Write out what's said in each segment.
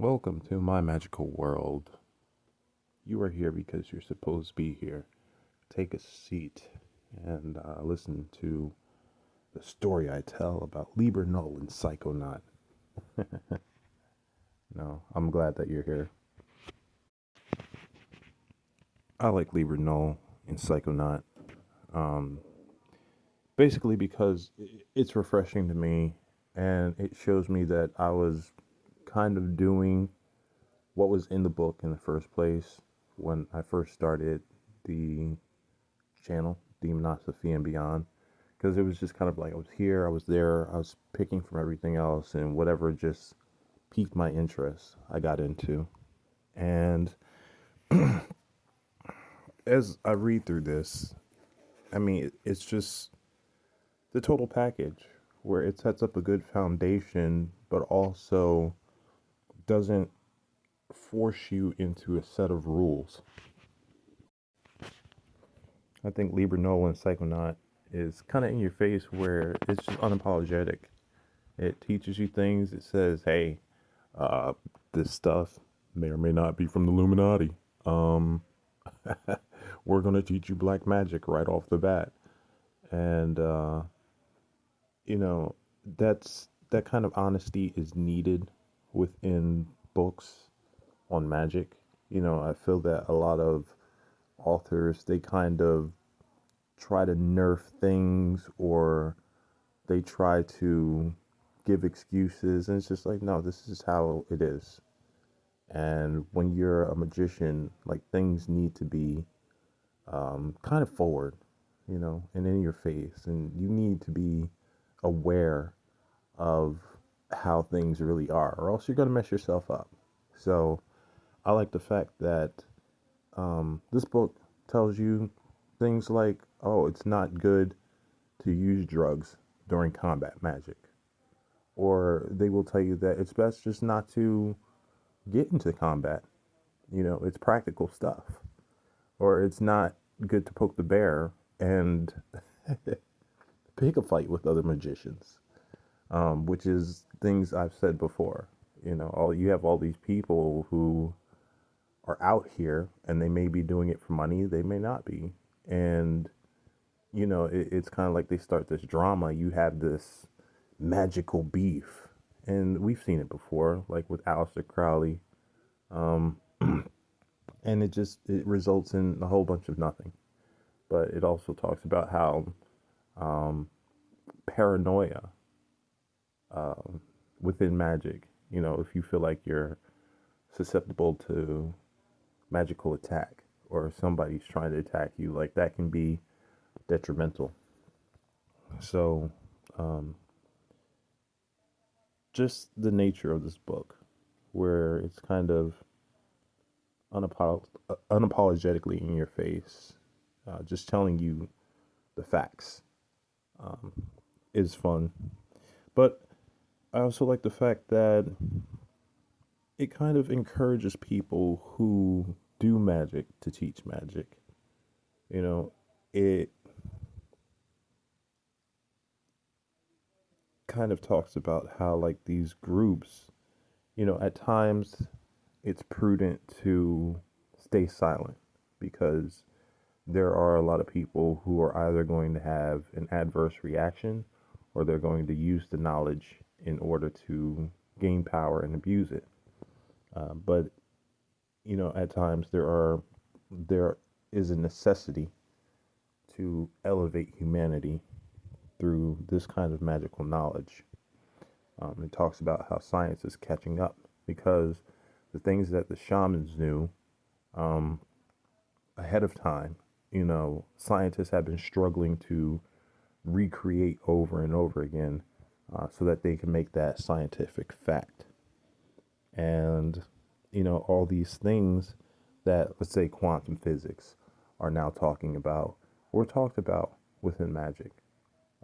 Welcome to my magical world. You are here because you're supposed to be here. Take a seat and listen to the story I tell about Liber Null and Psychonaut. No, I'm glad that you're here. I like Liber Null and Psychonaut um, basically because it's refreshing to me and it shows me that I was kind of doing what was in the book in the first place when I first started the channel, Demonosophy and Beyond, because it was just kind of like I was here, I was there, I was picking from everything else, and whatever just piqued my interest, I got into. And as I read through this, I mean, it's just the total package where it sets up a good foundation, but also doesn't force you into a set of rules. I think Liber Null and Psychonaut is kind of in your face where it's just unapologetic. It teaches you things. It says, hey, uh, this stuff may or may not be from the Illuminati. Um, we're going to teach you black magic right off the bat. And, you know, that kind of honesty is needed within books on magic. I feel that a lot of authors, they kind of try to nerf things or they try to give excuses. And it's just like, no, this is how it is. And when you're a magician, like things need to be kind of forward, and in your face. And you need to be aware of how things really are, or else you're going to mess yourself up. So I like the fact that this book tells you things like, oh, it's not good to use drugs during combat magic. Or they will tell you that it's best just not to get into combat. It's practical stuff. Or it's not good to poke the bear and pick a fight with other magicians, which is things I've said before. All you have all these people who are out here and they may be doing it for money, they may not be. And, it's kind of like they start this drama. You have this magical beef. And we've seen it before, like with Aleister Crowley. Um, and it results in a whole bunch of nothing. But it also talks about how um, paranoia um, within magic. If you feel like you're susceptible to magical attack or somebody's trying to attack you, like that can be detrimental. So, um, just the nature of this book, where it's kind of unapologetically in your face, just telling you the facts, um, is fun. But I also like the fact that it kind of encourages people who do magic to teach magic. You know, it kind of talks about how, like, these groups, at times it's prudent to stay silent because there are a lot of people who are either going to have an adverse reaction or they're going to use the knowledge in order to gain power and abuse it. But at times there is a necessity to elevate humanity through this kind of magical knowledge. It talks about how science is catching up because the things that the shamans knew um, ahead of time, scientists have been struggling to recreate over and over again so that they can make that scientific fact. And, all these things that, let's say, quantum physics are now talking about were talked about within magic.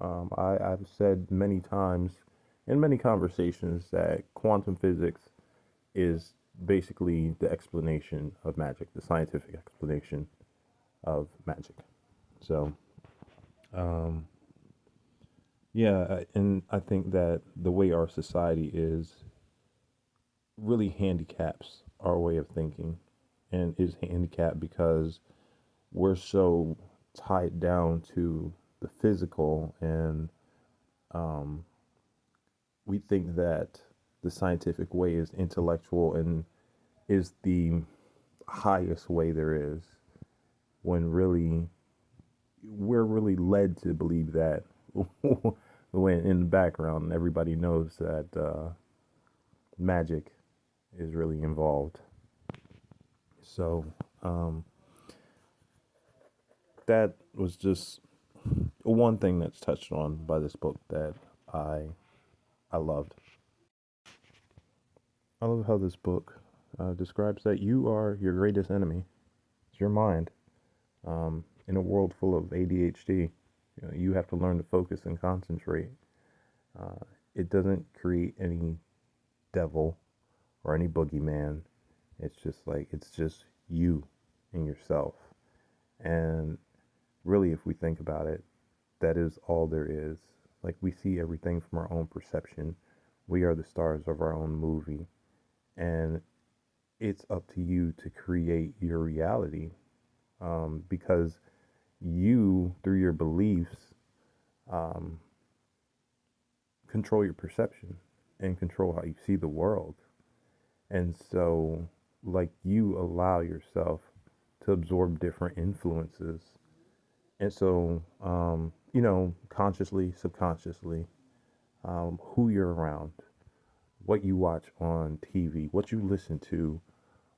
I've said many times in many conversations that quantum physics is basically the explanation of magic, the scientific explanation of magic. So, um, yeah, and I think that the way our society is really handicaps our way of thinking, and is handicapped because we're so tied down to the physical, and um, we think that the scientific way is intellectual and is the highest way there is, when really we're really led to believe that. When in the background everybody knows that magic is really involved. So um, that was just one thing that's touched on by this book that I I loved. I love how this book describes that you are your greatest enemy. It's your mind. In a world full of ADHD, you have to learn to focus and concentrate. Uh, it doesn't create any devil or any boogeyman. It's just you and yourself. And really, if we think about it, that is all there is. Like, we see everything from our own perception. We are the stars of our own movie. And it's up to you to create your reality, because you, through your beliefs, um, control your perception and control how you see the world. And so, like, you allow yourself to absorb different influences. And so, consciously, subconsciously, who you're around, what you watch on TV, what you listen to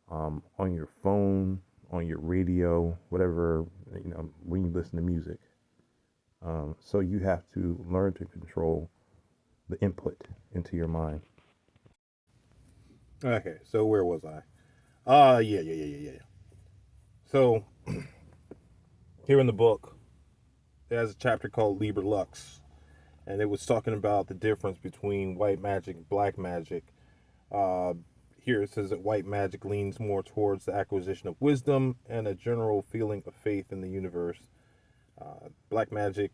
on your phone, on your radio, whatever, when you listen to music. So you have to learn to control the input into your mind. Okay, so where was I? Yeah. So here in the book, there's a chapter called Liber Lux, and it was talking about the difference between white magic and black magic. Uh, Here it says that white magic leans more towards the acquisition of wisdom and a general feeling of faith in the universe. Black magic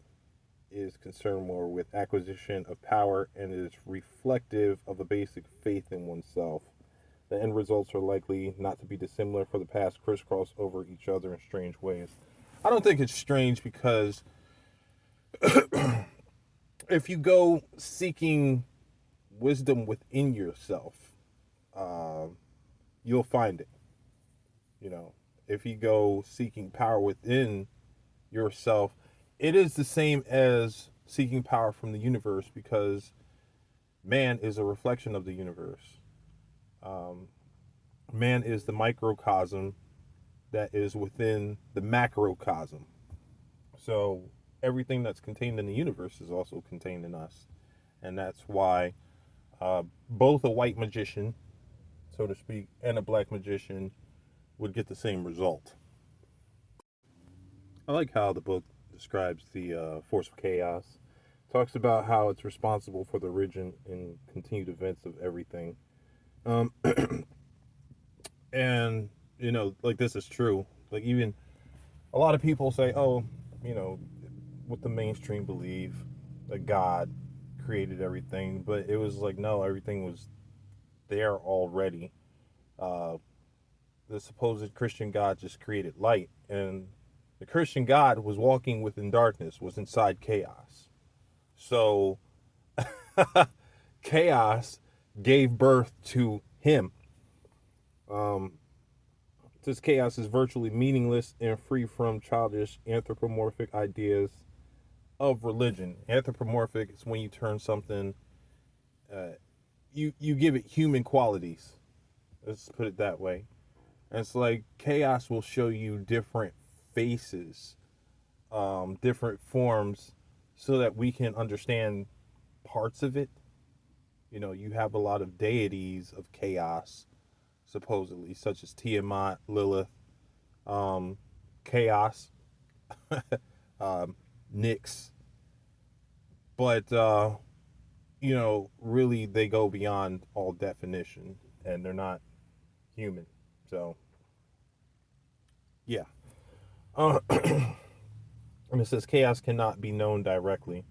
is concerned more with acquisition of power and is reflective of a basic faith in oneself. The end results are likely not to be dissimilar, for the paths crisscross over each other in strange ways. I don't think it's strange because if you go seeking wisdom within yourself, uh, you'll find it. You know, if you go seeking power within yourself, it is the same as seeking power from the universe, because man is a reflection of the universe. Um, Man is the microcosm that is within the macrocosm. So everything that's contained in the universe is also contained in us. And that's why both a white magician, so to speak, and a black magician would get the same result. I like how the book describes the force of chaos. Talks about how it's responsible for the origin and continued events of everything. Um, and, like, this is true. Like, even a lot of people say, oh, you know, what the mainstream believe, that God created everything. But it was like, no, everything was there already. Uh, the supposed Christian God just created light, and the Christian God was walking within darkness, was inside chaos. So chaos gave birth to him. Um, this chaos is virtually meaningless and free from childish anthropomorphic ideas of religion. Anthropomorphic is when you turn something, uh, you give it human qualities. Let's put it that way. And it's like chaos will show you different faces, different forms, so that we can understand parts of it. You have a lot of deities of chaos, supposedly, such as Tiamat, Lilith, um, Chaos, um, Nyx. But, really they go beyond all definition, and they're not human. So, yeah. And it says chaos cannot be known directly.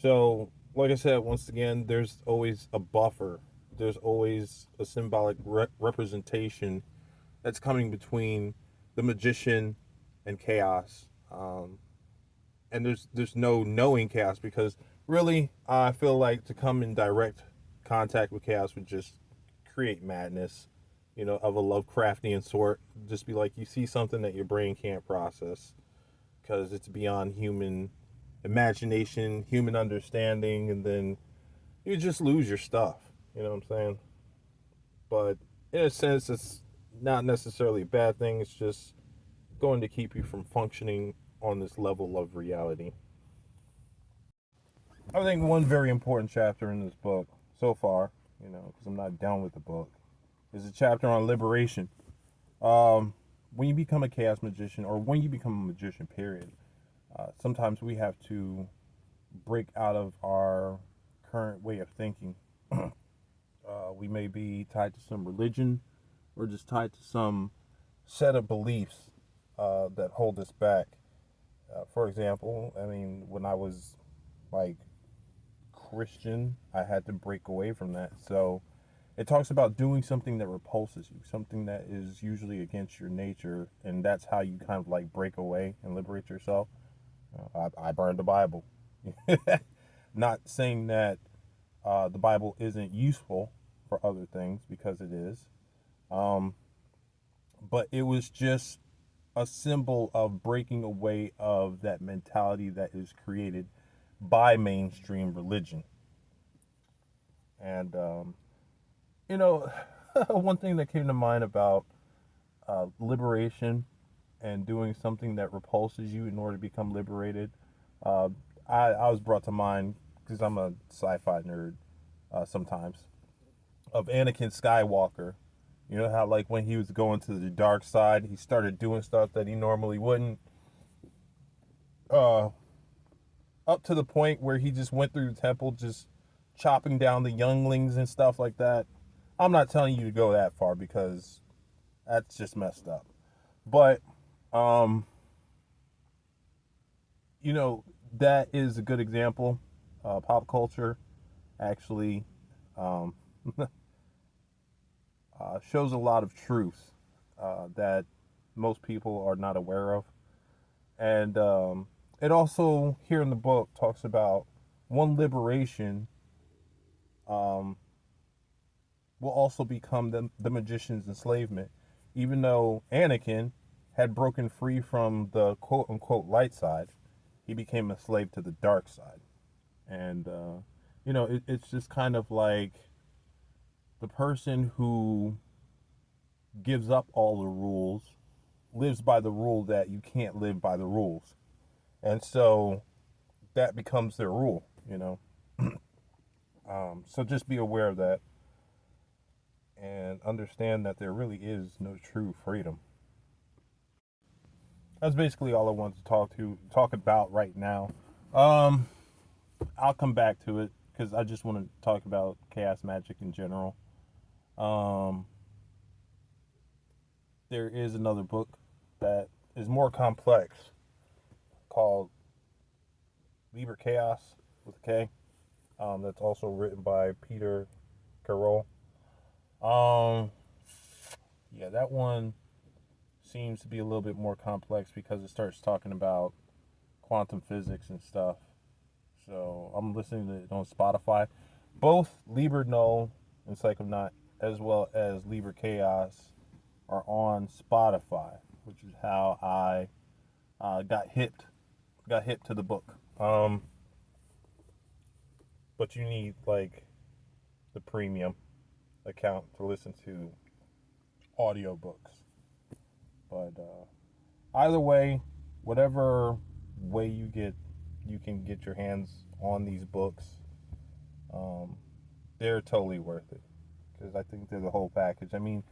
So, like I said, once again, there's always a buffer there's always a symbolic representation that's coming between the magician and chaos. And there's no knowing chaos, because really I feel like to come in direct contact with chaos would just create madness, of a Lovecraftian sort. Just be like, you see something that your brain can't process because it's beyond human imagination, human understanding, and then you just lose your stuff. You know what I'm saying? But in a sense, it's not necessarily a bad thing. It's just going to keep you from functioning on this level of reality. I think one very important chapter in this book so far, because I'm not done with the book, is a chapter on liberation. When you become a chaos magician, or when you become a magician, period, sometimes we have to break out of our current way of thinking. We may be tied to some religion, or just tied to some set of beliefs that hold us back. For example, I mean, when I was like Christian, I had to break away from that. So it talks about doing something that repulses you, something that is usually against your nature, and that's how you kind of like break away and liberate yourself. I burned the Bible. Not saying that the Bible isn't useful for other things, because it is, um, but it was just a symbol of breaking away of that mentality that is created by mainstream religion. And you know, one thing that came to mind about liberation and doing something that repulses you in order to become liberated, uh, I was brought to mind, because I'm a sci-fi nerd sometimes, of Anakin Skywalker. You know how, like, when he was going to the dark side, he started doing stuff that he normally wouldn't. Uh, Up to the point where he just went through the temple, just chopping down the younglings and stuff like that. I'm not telling you to go that far, because that's just messed up. But, um, you know, that is a good example. Pop culture actually um, shows a lot of truth that most people are not aware of. And it also, here in the book, talks about one liberation um, will also become the magician's enslavement. Even though Anakin had broken free from the quote unquote light side, he became a slave to the dark side. And, it's just kind of like the person who gives up all the rules lives by the rule that you can't live by the rules. And so that becomes their rule. So just be aware of that, and understand that there really is no true freedom. That's basically all I wanted to talk about right now. Um, I'll come back to it, because I just want to talk about chaos magic in general. Um, there is another book that is more complex, called Liber Chaos with a K. That's also written by Peter Carroll. Um, yeah, that one seems to be a little bit more complex, because it starts talking about quantum physics and stuff. So I'm listening to it on Spotify. Both Liber Null and Psychonaut, as well as Liber Chaos, are on Spotify, which is how I got hip to the book. But you need like the premium account to listen to audiobooks. But either way, whatever way you can get your hands on these books, um, they're totally worth it, because I think they're the whole package. I mean,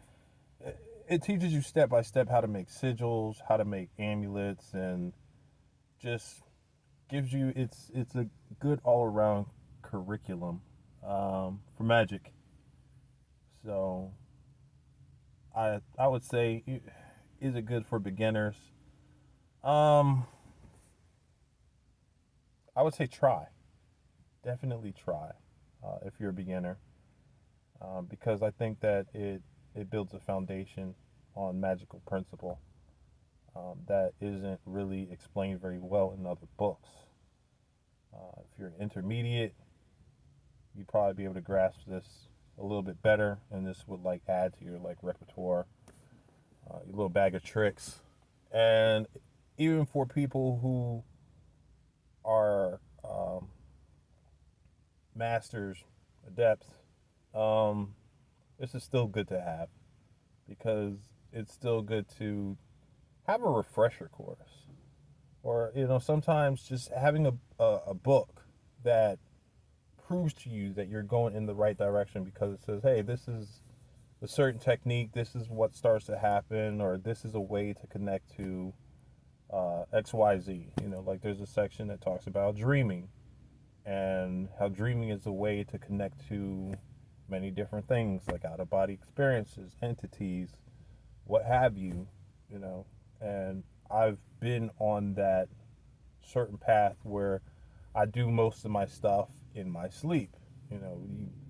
it teaches you step by step how to make sigils, how to make amulets, and just gives you it's a good all around curriculum for magic. So I would say, is it good for beginners? Um, I would say try. Definitely try if you're a beginner. because I think that it builds a foundation on magical principle that isn't really explained very well in other books. If you're intermediate, you'd probably be able to grasp this a little bit better, and this would like add to your like repertoire, your little bag of tricks. And even for people who are masters, adepts, um, this is still good to have because it's still good to have a refresher course. Or, sometimes just having a book that proves to you that you're going in the right direction because it says, hey, this is a certain technique, this is what starts to happen, or this is a way to connect to XYZ. Like there's a section that talks about dreaming and how dreaming is a way to connect to many different things like out of body experiences, entities, what have you, and I've been on that certain path where I do most of my stuff in my sleep. You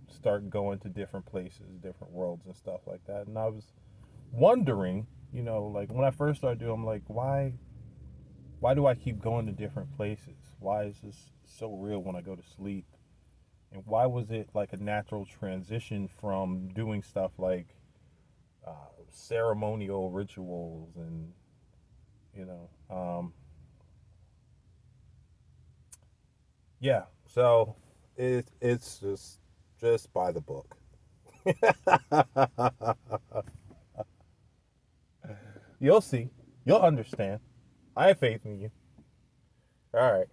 start going to different places, different worlds and stuff like that. And I was wondering, like when I first started doing, I'm like, why do I keep going to different places? Why is this so real when I go to sleep? And why was it like a natural transition from doing stuff like ceremonial rituals and you know yeah, so it's just by the book. You'll see, you'll understand. I have faith in you. All right.